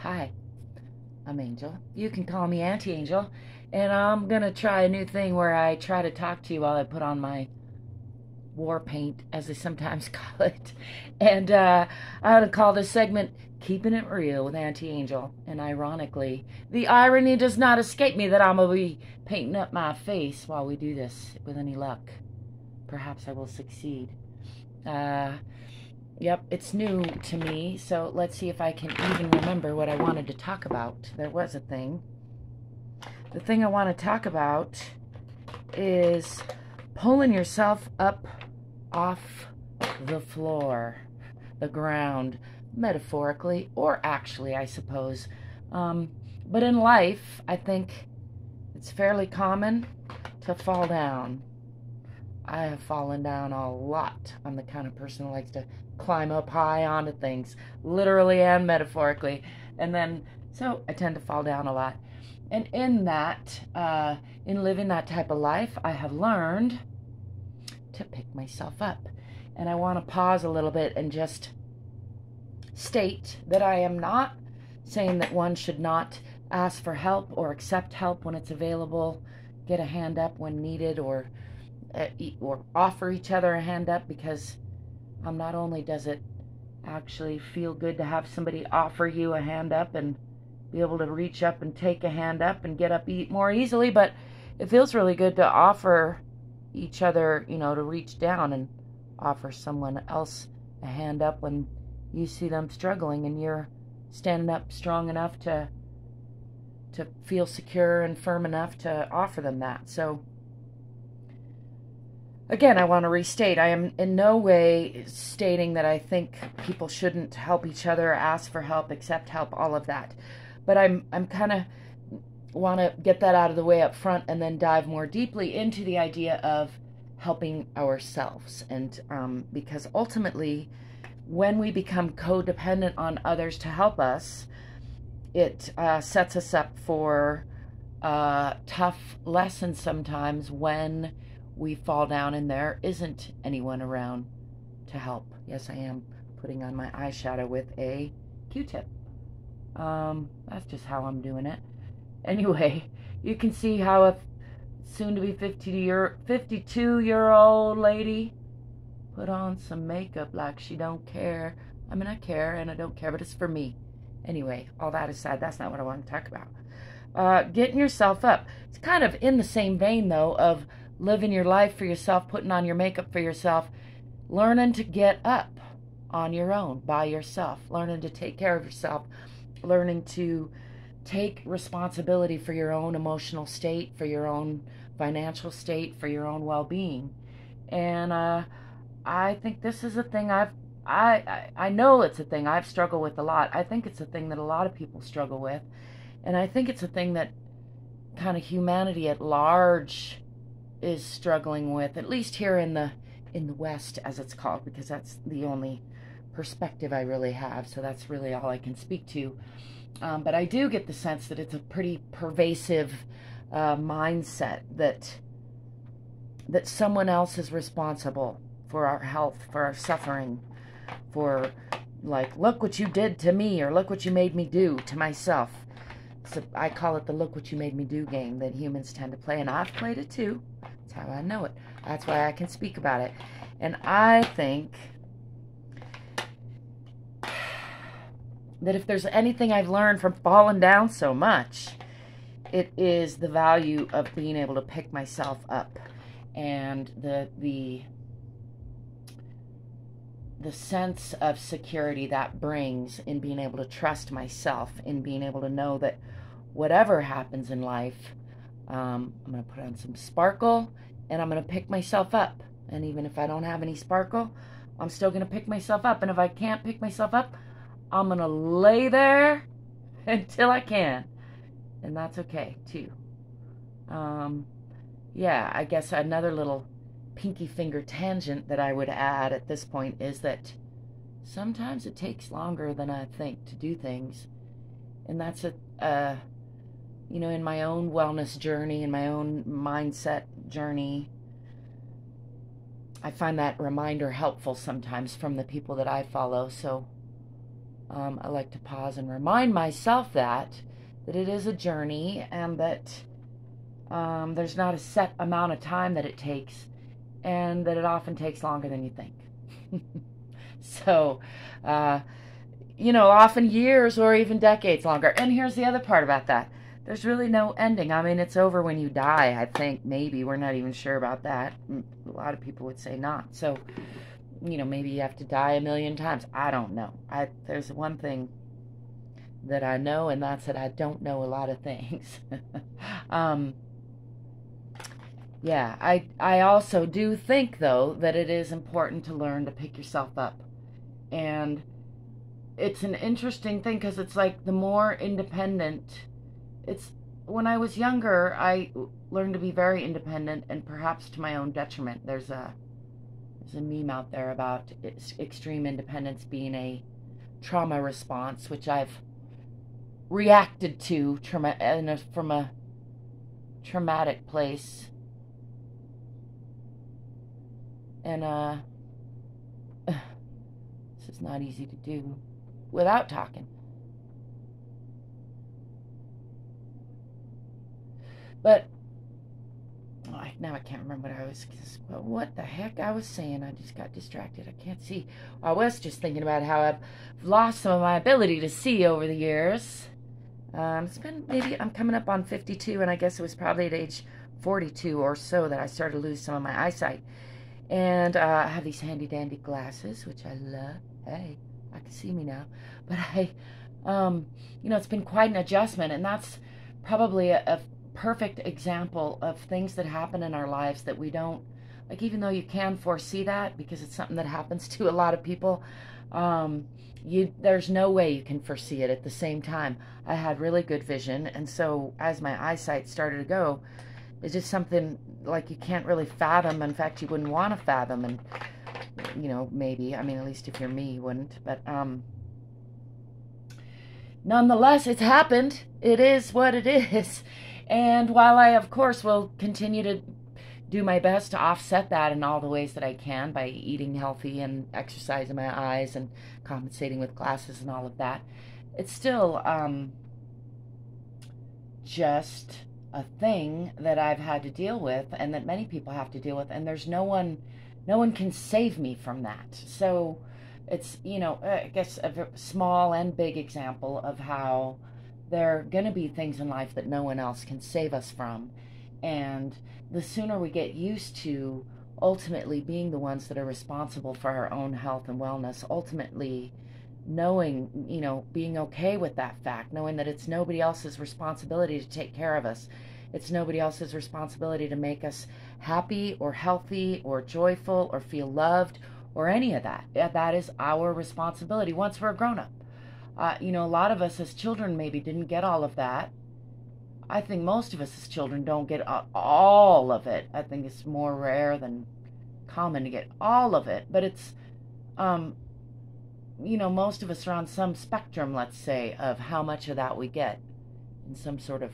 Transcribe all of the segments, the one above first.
Hi, I'm Angel. You can call me Auntie Angel. And I'm going to try a new thing where I try to talk to you while I put on my war paint, as they sometimes call it. And I'm going to call this segment Keeping It Real with Auntie Angel. And ironically, the irony does not escape me that I'm going to be painting up my face while we do this with any luck. Perhaps I will succeed. Yep, it's new to me, so let's see if I can even remember what I wanted to talk about. There was a thing. The thing I want to talk about is pulling yourself up off the floor, the ground, metaphorically, or actually, I suppose. But in life, I think it's fairly common to fall down. I have fallen down a lot. I'm the kind of person who likes to climb up high onto things, literally and metaphorically. And then, so I tend to fall down a lot. And in that, in living that type of life, I have learned to pick myself up. And I want to pause a little bit and just state that I am not saying that one should not ask for help or accept help when it's available, get a hand up when needed, or offer each other a hand up, because not only does it actually feel good to have somebody offer you a hand up and be able to reach up and take a hand up and get up more easily, but it feels really good to offer each other, to reach down and offer someone else a hand up when you see them struggling and you're standing up strong enough to feel secure and firm enough to offer them that. So again, I want to restate, I am in no way stating that I think people shouldn't help each other, ask for help, accept help, all of that. But I'm kind of want to get that out of the way up front and then dive more deeply into the idea of helping ourselves. And because ultimately, when we become codependent on others to help us, it sets us up for tough lessons sometimes when we fall down and there isn't anyone around to help. Yes, I am putting on my eyeshadow with a Q-tip. That's just how I'm doing it. Anyway, you can see how a soon-to-be 52-year-old lady put on some makeup like she don't care. I mean, I care and I don't care, but it's for me. Anyway, all that aside, that's not what I want to talk about. Getting yourself up. It's kind of in the same vein, though, of living your life for yourself, putting on your makeup for yourself, learning to get up on your own, by yourself, learning to take care of yourself, learning to take responsibility for your own emotional state, for your own financial state, for your own well-being. And I think this is a thing I know it's a thing I've struggled with a lot. I think it's a thing that a lot of people struggle with. And I think it's a thing that kind of humanity at large is struggling with, at least here in the West, as it's called, because that's the only perspective I really have, so that's really all I can speak to. But I do get the sense that it's a pretty pervasive mindset that someone else is responsible for our health, for our suffering, for, like, look what you did to me, or look what you made me do to myself. So I call it the look what you made me do game that humans tend to play, and I've played it too. That's how I know it. That's why I can speak about it. And I think that if there's anything I've learned from falling down so much, it is the value of being able to pick myself up, and the sense of security that brings in being able to trust myself, in being able to know that whatever happens in life, I'm going to put on some sparkle and I'm going to pick myself up. And even if I don't have any sparkle, I'm still going to pick myself up. And if I can't pick myself up, I'm going to lay there until I can. And that's okay, too. Yeah, I guess another little pinky finger tangent that I would add at this point is that sometimes it takes longer than I think to do things. And that's in my own wellness journey, in my own mindset journey, I find that reminder helpful sometimes from the people that I follow. So I like to pause and remind myself that it is a journey, and that there's not a set amount of time that it takes, and that it often takes longer than you think. So, often years or even decades longer. And here's the other part about that. There's really no ending. I mean, it's over when you die, I think. Maybe. We're not even sure about that. A lot of people would say not. So, maybe you have to die a million times. I don't know. There's one thing that I know, and that's that I don't know a lot of things. Yeah, I also do think, though, that it is important to learn to pick yourself up. And it's an interesting thing, because it's like the more independent, when I was younger, I learned to be very independent, and perhaps to my own detriment. There's a meme out there about extreme independence being a trauma response, which I've reacted to from a traumatic place. And this is not easy to do without talking. But now I can't remember what the heck I was saying. I just got distracted. I can't see. I was just thinking about how I've lost some of my ability to see over the years. It's been, maybe I'm coming up on 52, and I guess it was probably at age 42 or so that I started to lose some of my eyesight. And I have these handy dandy glasses, which I love. Hey, I can see me now. But it's been quite an adjustment, and that's probably a perfect example of things that happen in our lives that we don't, like, even though you can foresee that, because it's something that happens to a lot of people, there's no way you can foresee it. At the same time, I had really good vision, and so as my eyesight started to go, it's just something like you can't really fathom. In fact, you wouldn't want to fathom, and maybe, I mean, at least if you're me, you wouldn't. But nonetheless, it's happened. It is what it is. And while I, of course, will continue to do my best to offset that in all the ways that I can by eating healthy and exercising my eyes and compensating with glasses and all of that, it's still just a thing that I've had to deal with, and that many people have to deal with, and there's no one can save me from that. So it's, I guess a small and big example of how there are going to be things in life that no one else can save us from. And the sooner we get used to ultimately being the ones that are responsible for our own health and wellness, ultimately knowing, being okay with that fact, knowing that it's nobody else's responsibility to take care of us. It's nobody else's responsibility to make us happy or healthy or joyful or feel loved or any of that. That is our responsibility once we're grown up. A lot of us as children maybe didn't get all of that. I think most of us as children don't get all of it. I think it's more rare than common to get all of it. But it's, most of us are on some spectrum, let's say, of how much of that we get in some sort of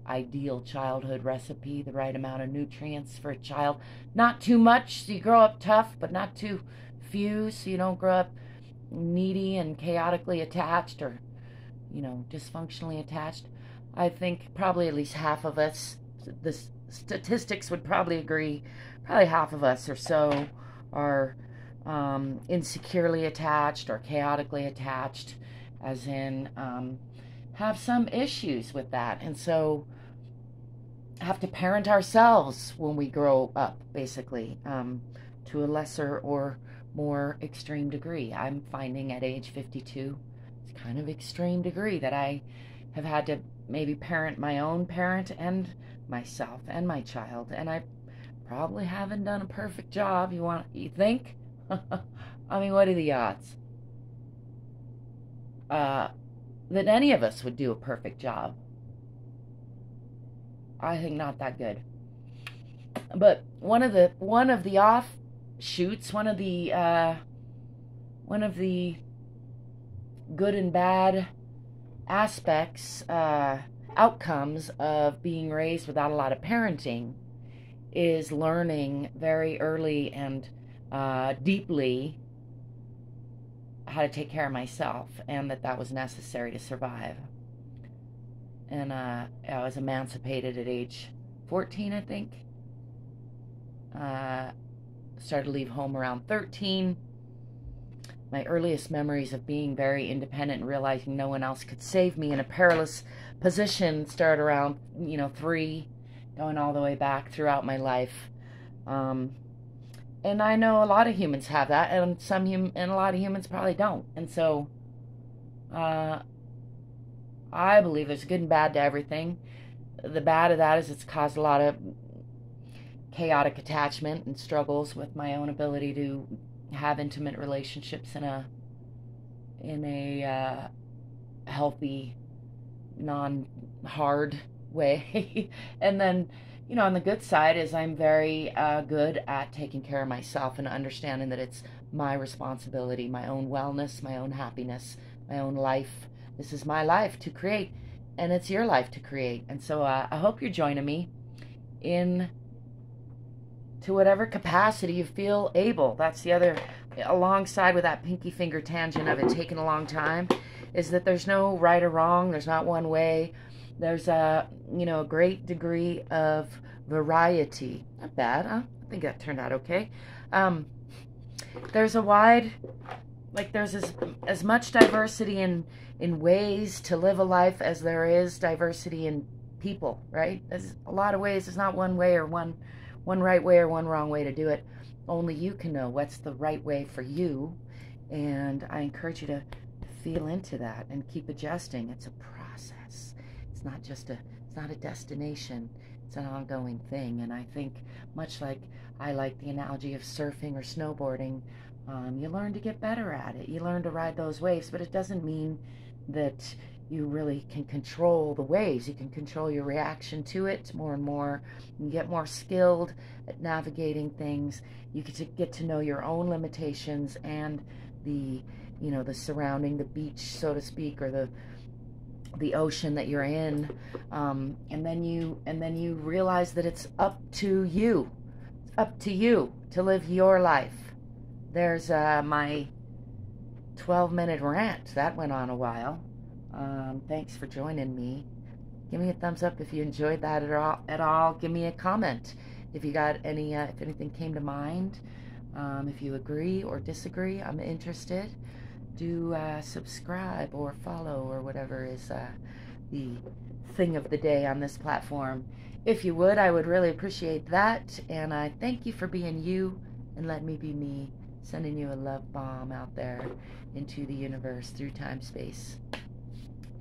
ideal childhood recipe, the right amount of nutrients for a child. Not too much so you grow up tough, but not too few so you don't grow up needy and chaotically attached, or dysfunctionally attached. I think probably at least half of us, the statistics would probably agree, probably half of us or so are insecurely attached or chaotically attached, as in have some issues with that, and so have to parent ourselves when we grow up, basically, to a lesser or more extreme degree. I'm finding at age 52, it's kind of extreme degree that I have had to maybe parent my own parent and myself and my child, and I probably haven't done a perfect job. You think? I mean, what are the odds that any of us would do a perfect job? I think not that good. But one of the offshoots, one of the good and bad aspects, outcomes of being raised without a lot of parenting, is learning very early and deeply how to take care of myself, and that was necessary to survive. And I was emancipated at age 14, I think. Started to leave home around 13. My earliest memories of being very independent and realizing no one else could save me in a perilous position start around, 3, going all the way back throughout my life. And I know a lot of humans have that, and a lot of humans probably don't. And so, I believe there's good and bad to everything. The bad of that is it's caused a lot of chaotic attachment and struggles with my own ability to have intimate relationships in a healthy, non-hard way. And then, on the good side is I'm very good at taking care of myself and understanding that it's my responsibility, my own wellness, my own happiness, my own life. This is my life to create, and it's your life to create. And so I hope you're joining me to whatever capacity you feel able. That's the other, alongside with that pinky finger tangent of it taking a long time, is that there's no right or wrong. There's not one way. There's a great degree of variety. Not bad, huh? I think that turned out okay. There's a wide, there's as much diversity in ways to live a life as there is diversity in people, right? There's a lot of ways. There's not one way or one right way or one wrong way to do it. Only you can know what's the right way for you. And I encourage you to feel into that and keep adjusting. It's a process. It's not a destination. It's an ongoing thing. And I think, much like I like the analogy of surfing or snowboarding, you learn to get better at it. You learn to ride those waves, but it doesn't mean that you really can control the waves. You can control your reaction to it more and more. You get more skilled at navigating things. You get to know your own limitations and the surrounding, the beach, so to speak, or the ocean that you're in. And then you realize that it's up to you. It's up to you to live your life. There's my 12-minute rant. That went on a while. Thanks for joining me. Give me a thumbs up if you enjoyed that at all. Give me a comment if you got any, if anything came to mind. If you agree or disagree, I'm interested. Do subscribe or follow or whatever is the thing of the day on this platform. If you would, I would really appreciate that. And I thank you for being you and letting me be me, sending you a love bomb out there into the universe through time, space.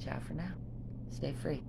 Ciao for now. Stay free.